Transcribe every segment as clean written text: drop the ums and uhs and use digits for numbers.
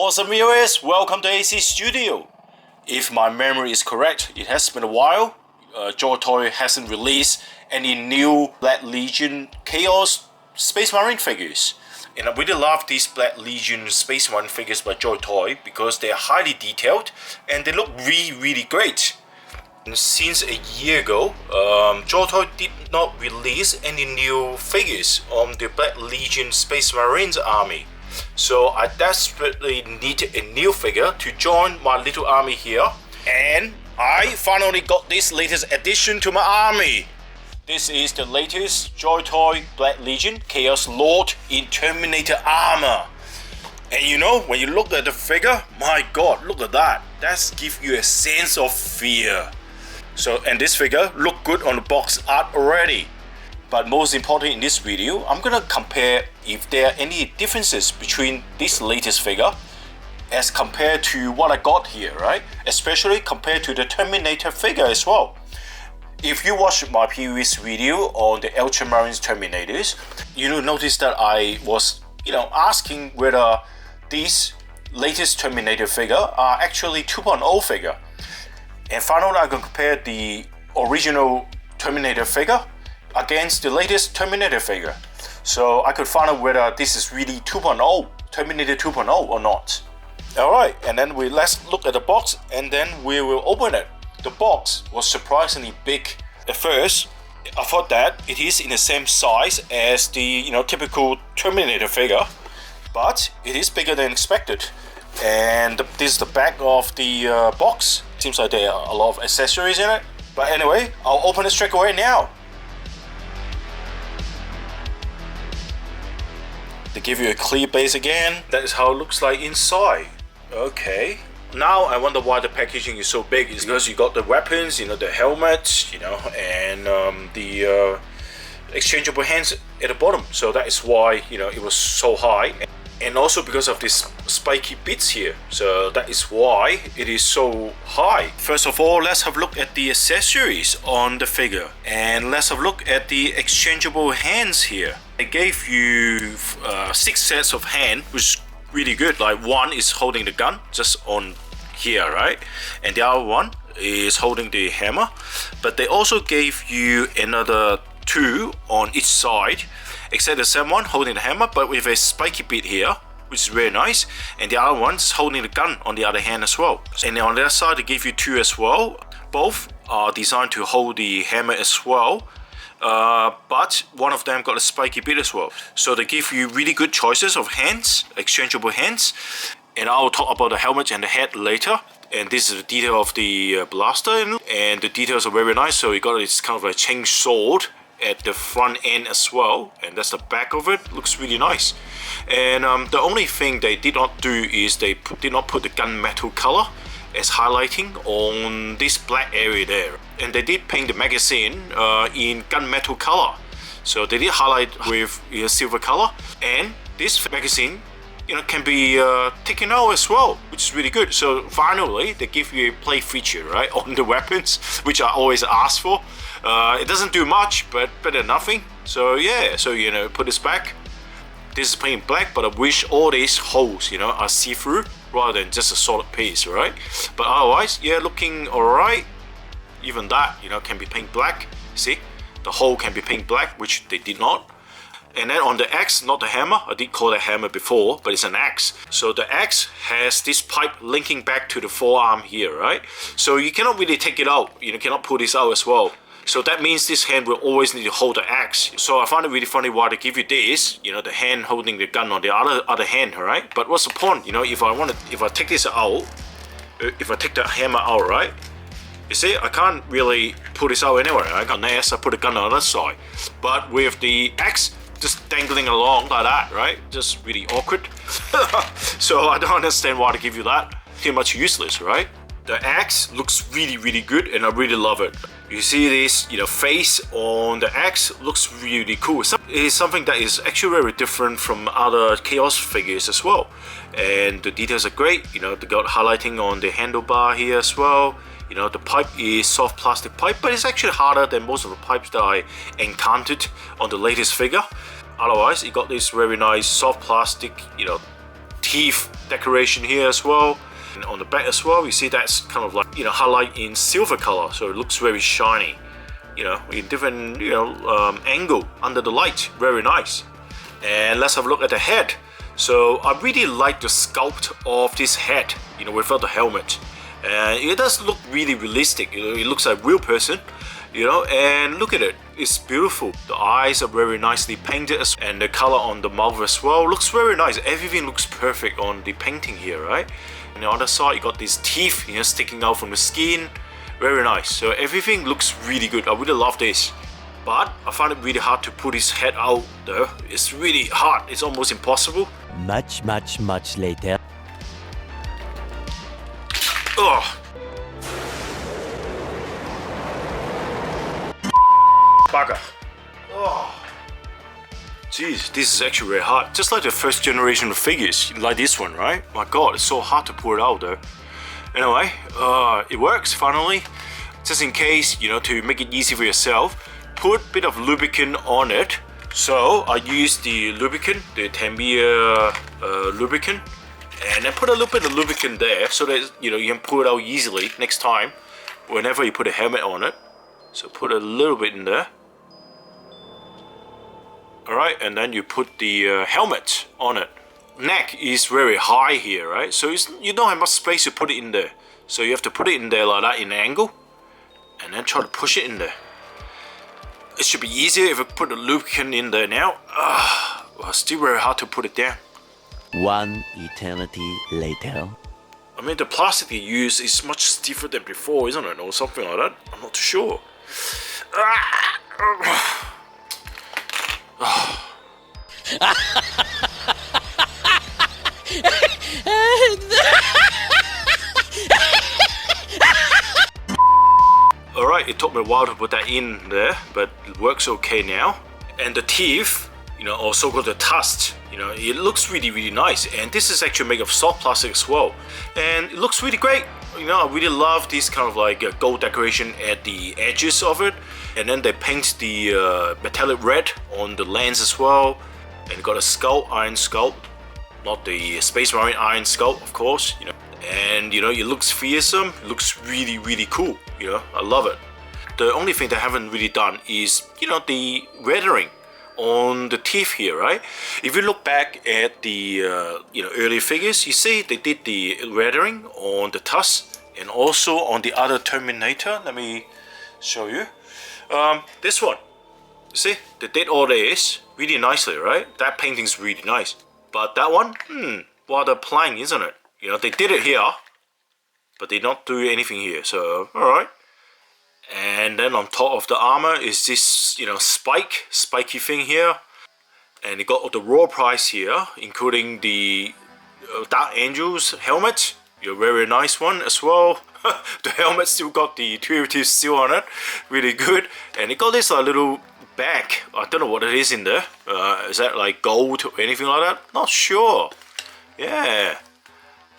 Awesome viewers, welcome to AC Studio. If my memory is correct, it has been a while. JOYTOY hasn't released any new Black Legion Chaos Space Marine figures. And I really love these Black Legion Space Marine figures by JOYTOY because they are highly detailed and they look really great. And since a year ago, JOYTOY did not release any new figures on the Black Legion Space Marines army. So I desperately need a new figure to join my little army here, and I finally got this latest addition to my army. This is the latest JOYTOY Black Legion Chaos Lord in Terminator armor. And you know, when you look at the figure, my god, look at that. That gives you a sense of fear. So, and this figure look good on the box art already. But most important in this video, I'm gonna compare if there are any differences between this latest figure as compared to what I got here, right? Especially compared to the Terminator figure as well. If you watched my previous video on the Ultramarines Terminators, you'll notice that I was, asking whether these latest Terminator figure are actually 2.0 figure. And finally, I can compare the original Terminator figure against the latest Terminator figure. So I could find out whether this is really 2.0, Terminator 2.0 or not. Alright, and then let's look at the box and then we will open it. The box was surprisingly big. At first, I thought that it is in the same size as the typical Terminator figure, but it is bigger than expected. And this is the back of the box. Seems like there are a lot of accessories in it. But anyway, I'll open it straight away now. They give you a clear base again. That is how it looks like inside. Okay. Now I wonder why the packaging is so big. It's because you got the weapons, the helmets, and the exchangeable hands at the bottom. So that is why, it was so high. And also because of these spiky bits here. So that is why it is so high. First of all, let's have a look at the accessories on the figure. And let's have a look at the exchangeable hands here. They gave you 6 sets of hands, which is really good. Like one is holding the gun just on here, right? And the other one is holding the hammer. But they also gave you another 2 on each side. Except the same one holding the hammer, but with a spiky bit here, which is very nice. And the other one is holding the gun on the other hand as well. And on the other side, they give you 2 as well. Both are designed to hold the hammer as well. But one of them got a spiky bit as well. So they give you really good choices of hands, exchangeable hands. And I'll talk about the helmet and the head later. And this is the detail of the blaster, and the details are very nice. So you got this kind of a chain sword at the front end as well, and that's the back of it. Looks really nice. And the only thing they did not do is they did not put the gunmetal color as highlighting on this black area there. And they did paint the magazine in gunmetal color. So they did highlight with silver color, and this magazine can be taken out as well, which is really good. So finally, they give you a play feature, right, on the weapons, which I always ask for. It doesn't do much, but better than nothing. So yeah, so put this back. This is plain black, but I wish all these holes, are see-through rather than just a solid piece, right? But otherwise, yeah, looking alright. Even that, can be paint black. See, the hole can be paint black, which they did not. And then on the axe, not the hammer, I did call it hammer before, but it's an axe. So the axe has this pipe linking back to the forearm here, right? So you cannot really take it out, cannot pull this out as well. So that means this hand will always need to hold the axe. So I find it really funny why they give you this, the hand holding the gun on the other hand, right? But what's the point, if I take this out, if I take the hammer out, right? You see, I can't really pull this out anywhere. Unless I put the gun on the other side. But with the axe just dangling along like that, right? Just really awkward. So I don't understand why they give you that. Pretty much useless, right? The axe looks really good, and I really love it. You see this, face on the axe looks really cool. It is something that is actually very different from other Chaos figures as well. And the details are great. They got highlighting on the handlebar here as well. The pipe is soft plastic pipe, but it's actually harder than most of the pipes that I encountered on the latest figure. Otherwise, you got this very nice soft plastic, teeth decoration here as well. And on the back as well, you see that's kind of like, you know, highlight in silver color, so it looks very shiny, you know, in different, you know, angle under the light. Very nice. And let's have a look at the head. So I really like the sculpt of this head, you know, without the helmet. And it does look really realistic. You know, it looks like a real person, you know, and look at it. It's beautiful. The eyes are very nicely painted, and the color on the mouth as well looks very nice. Everything looks perfect on the painting here, right? On the other side, you got these teeth, you know, sticking out from the skin. Very nice. So everything looks really good. I really love this. But I find it really hard to put his head out though. It's really hard. It's almost impossible. Much later. Ugh. Bugger. Oh. Jeez, this is actually very hard. Just like the first generation of figures, like this one, right? My god, it's so hard to pull it out though. Anyway, it works finally. Just in case, you know, to make it easy for yourself, put a bit of lubricant on it. So I use the lubricant, the 𝗕𝗵𝗴𝗶 lubricant, and then put a little bit of lubricant there so that, you know, you can pull it out easily next time whenever you put a helmet on it. So put a little bit in there. Alright, and then you put the helmet on it. Neck is very high here, right? So you don't have much space to put it in there. So you have to put it in there like that in an angle, and then try to push it in there. It should be easier if I put the lubricant in there now. Well, still very hard to put it down. One eternity later. I mean, the plastic they use is much stiffer than before, isn't it? Or something like that. I'm not too sure. Alright, it took me a while to put that in there, but it works okay now. And the teeth, you know, or so-called the tusk, you know, it looks really nice. And this is actually made of soft plastic as well. And it looks really great. You know, I really love this kind of like gold decoration at the edges of it. And then they paint the metallic red on the lens as well. And got a skull, iron skull, not the Space Marine iron skull, of course, you know. And you know, it looks fearsome, it looks really cool, you know, I love it. The only thing they haven't really done is, you know, the weathering on the teeth here, right? If you look back at the you know, early figures, you see they did the weathering on the tusk and also on the other Terminator. Let me show you. This one, you see, they did all this really nicely, right? That painting's really nice. But that one, rather plain, isn't it? You know, they did it here, but they don't do anything here, so alright. And then on top of the armor is this, you know, spiky thing here. And they got all the raw price here, including the Dark Angel's helmet. A very nice one as well. The helmet still got the 𝗕𝗵𝗴𝗃 seal on it, really good. And it got this little bag, I don't know what it is in there. Is that like gold or anything like that? Not sure. Yeah.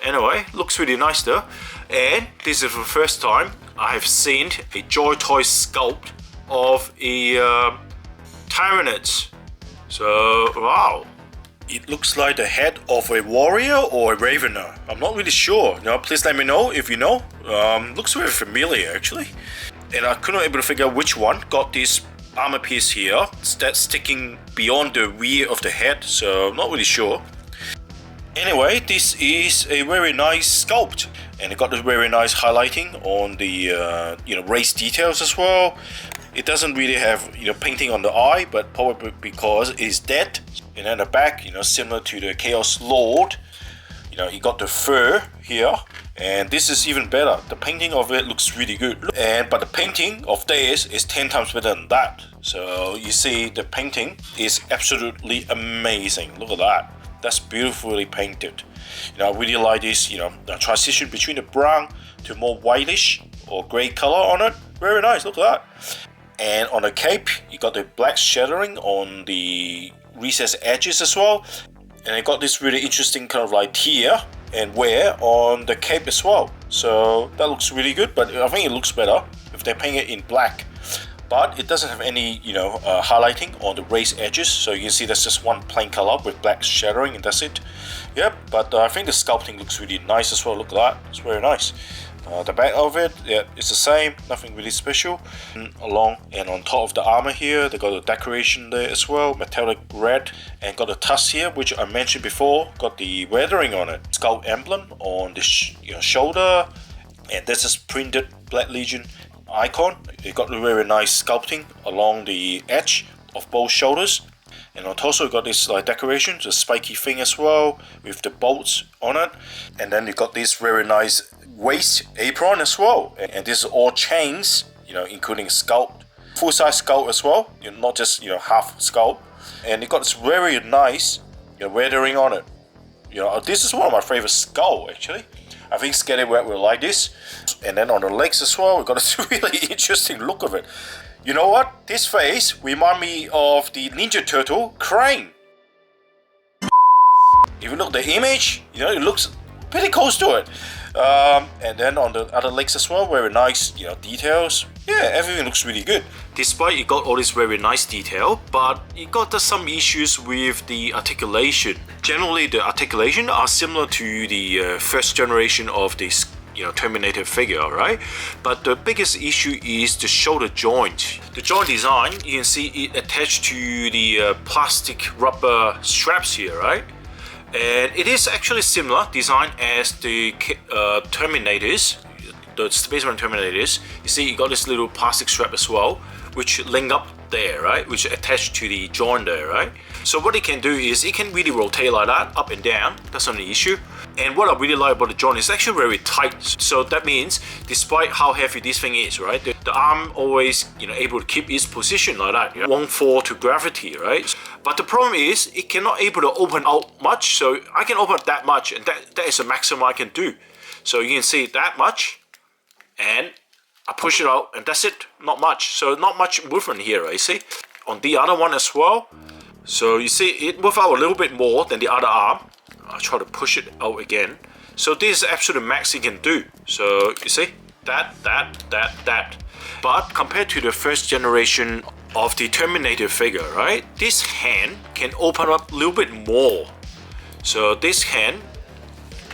Anyway, looks really nice though. And this is the first time I have seen a JOYTOY sculpt of a Tyranids. So, wow. It looks like the head of a warrior or a ravener. I'm not really sure. You know, please let me know if you know. Looks very familiar actually. And I couldn't able to figure out which one got this armor piece here that's sticking beyond the rear of the head, so I'm not really sure. Anyway, this is a very nice sculpt, and it got a very nice highlighting on the you know, race details as well. It doesn't really have, you know, painting on the eye, but probably because it's dead. And then the back, you know, similar to the Chaos Lord, you know, you got the fur here, and this is even better. The painting of it looks really good, but the painting of this is 10 times better than that. So you see, the painting is absolutely amazing. Look at that. That's beautifully painted. You know, I really like this, you know, the transition between the brown to more whitish or grey color on it. Very nice, look at that. And on the cape, you got the black shadowing on the recessed edges as well. And it got this really interesting kind of like tear and wear on the cape as well. So that looks really good, but I think it looks better if they paint it in black. but it doesn't have any, highlighting on the raised edges. So you can see that's just one plain color with black shadowing, and that's it. Yep, but I think the sculpting looks really nice as well. Look at that, it's very nice. The back of it, yeah, it's the same, nothing really special. Along and on top of the armor here, they got the decoration there as well, metallic red, and got the tusk here, which I mentioned before, got the weathering on it. Skull emblem on the shoulder, and this is printed Black Legion icon. It got a very nice sculpting along the edge of both shoulders. And on torso, you got this decoration, the spiky thing as well, with the bolts on it. And then you got this very nice waist apron as well. And this is all chains, including sculpt, full-size sculpt as well, not just half sculpt. And it got this very nice weathering on it. This is one of my favorite skull actually. I think 𝗓𝗵𝗴𝗶 will like this. And then on the legs as well, we got this really interesting look of it. You know what? This face remind me of the Ninja Turtle Crane. If you look at the image, it looks pretty close to it. And then on the other legs as well, very nice, details. Yeah, everything looks really good. Despite it got all this very nice detail, but it got some issues with the articulation. Generally, the articulation are similar to the first generation of this Terminator figure, right? But the biggest issue is the shoulder joint. The joint design, you can see it attached to the plastic rubber straps here, right? And it is actually similar design as the Terminators, the Space Marine Terminators. You see, you got this little plastic strap as well, which link up there, right? Which attached to the joint there, right? So what it can do is it can really rotate like that, up and down. That's not an issue. And what I really like about the joint is actually very tight. So that means, despite how heavy this thing is, right, the arm always, able to keep its position like that. Won't fall to gravity, right? But the problem is, it cannot able to open out much. So I can open that much, and that is the maximum I can do. So you can see that much, and I push it out, and that's it. Not much. So not much movement here, right? See, on the other one as well. So you see, it moves out a little bit more than the other arm. I'll try to push it out again. So this is absolute max you can do. So you see, that. But compared to the first generation of the Terminator figure, right? This hand can open up a little bit more. So this hand,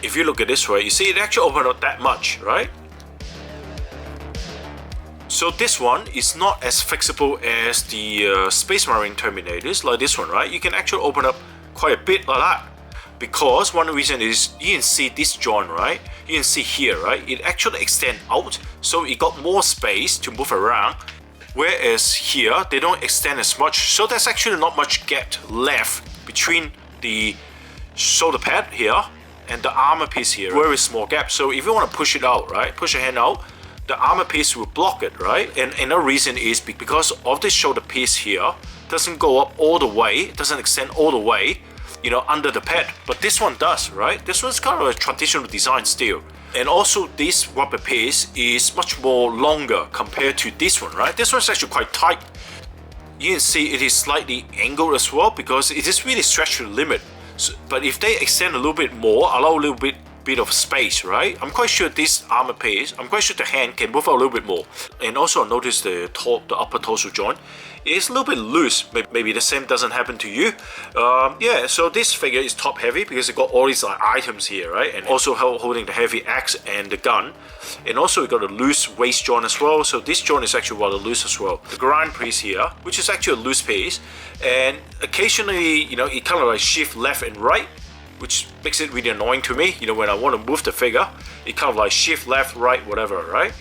if you look at this way, you see it actually opened up that much, right? So this one is not as flexible as the Space Marine Terminators, like this one, right? You can actually open up quite a bit like that. Because one reason is, you can see this joint, right? You can see here, right? It actually extends out, so it got more space to move around. Whereas here, they don't extend as much, so there's actually not much gap left between the shoulder pad here and the armor piece here. Very small gap. So if you want to push it out, right? Push your hand out, the armor piece will block it, right? And another reason is because of this shoulder piece here doesn't go up all the way, it doesn't extend all the way, under the pad, but this one does, right? This one's kind of a traditional design still. And also this rubber piece is much more longer compared to this one, right? This one's actually quite tight. You can see it is slightly angled as well because it is really stretched to the limit. So, but if they extend a little bit more, allow a little bit of space, right? I'm quite sure this armor piece, I'm quite sure the hand can move out a little bit more. And also notice the upper torso joint is a little bit loose. Maybe the same doesn't happen to you. Yeah, so this figure is top heavy because it got all these items here, right? And also holding the heavy axe and the gun. And also it got a loose waist joint as well. So this joint is actually rather loose as well. The grind piece here, which is actually a loose piece, and occasionally, it kind of shift left and right, which makes it really annoying to me. When I want to move the figure, it kind of shift left, right, whatever, right?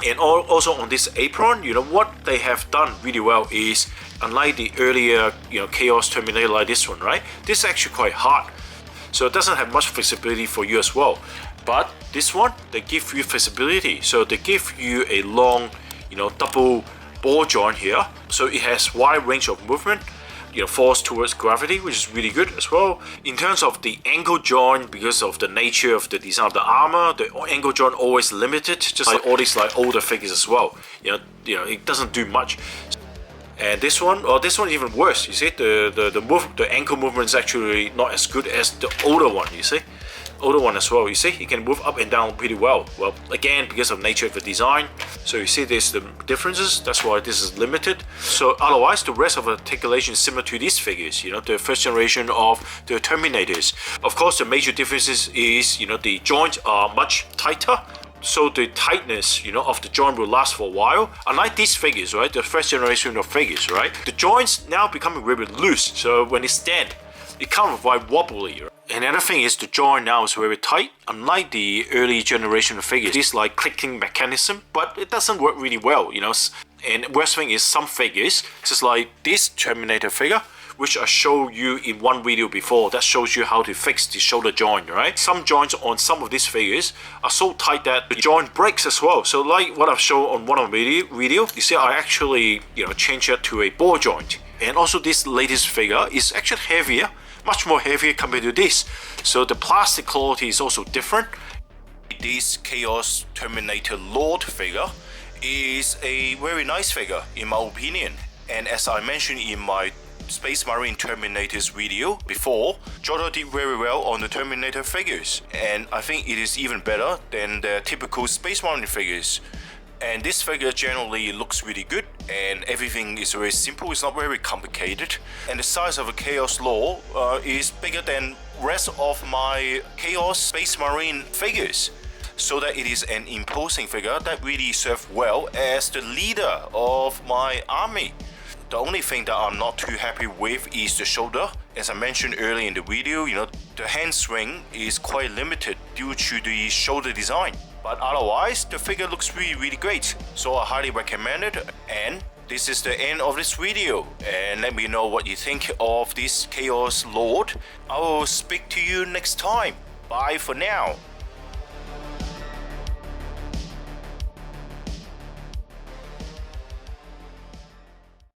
And also on this apron, what they have done really well is, unlike the earlier, Chaos Terminator like this one, right? This is actually quite hard, so it doesn't have much flexibility for you as well. But this one, they give you flexibility, so they give you a long, double ball joint here, so it has wide range of movement. Force towards gravity, which is really good as well. In terms of the ankle joint, because of the nature of the design of the armor, the ankle joint always limited, just like all these older figures as well. It doesn't do much. And this one even worse. You see, the ankle movement is actually not as good as the older one. You see, older one as well. You see, it can move up and down pretty well. Well, again, because of nature of the design. So you see there's the differences. That's why this is limited. So otherwise, the rest of the articulation is similar to these figures, you know, the first generation of the Terminators. Of course, the major differences is, you know, the joints are much tighter. So the tightness, you know, of the joint will last for a while. Unlike these figures, right, the first generation of figures, right, the joints now becoming very loose. So when they stand, it kind of quite wobbly. Right? And another thing is the joint now is very tight. Unlike the early generation of figures, it's like clicking mechanism, but it doesn't work really well, you know. And worst thing is some figures, just like this Terminator figure, which I showed you in one video before, that shows you how to fix the shoulder joint, right? Some joints on some of these figures are so tight that the joint breaks as well. So like what I've shown on one of the video, you see I actually, you know, changed it to a ball joint. And also this latest figure is actually heavier, much more heavier compared to this. So the plastic quality is also different. This Chaos Terminator Lord figure is a very nice figure in my opinion. And as I mentioned in my Space Marine Terminators video before, JOYTOY did very well on the Terminator figures, and I think it is even better than the typical Space Marine figures. And this figure generally looks really good, and everything is very simple, it's not very complicated. And the size of a Chaos Lord is bigger than rest of my Chaos Space Marine figures, so that it is an imposing figure that really serves well as the leader of my army. The only thing that I'm not too happy with is the shoulder. As I mentioned earlier in the video, you know, the hand swing is quite limited due to the shoulder design. But otherwise, the figure looks really great. So I highly recommend it. And this is the end of this video. And let me know what you think of this Chaos Lord. I will speak to you next time. Bye for now.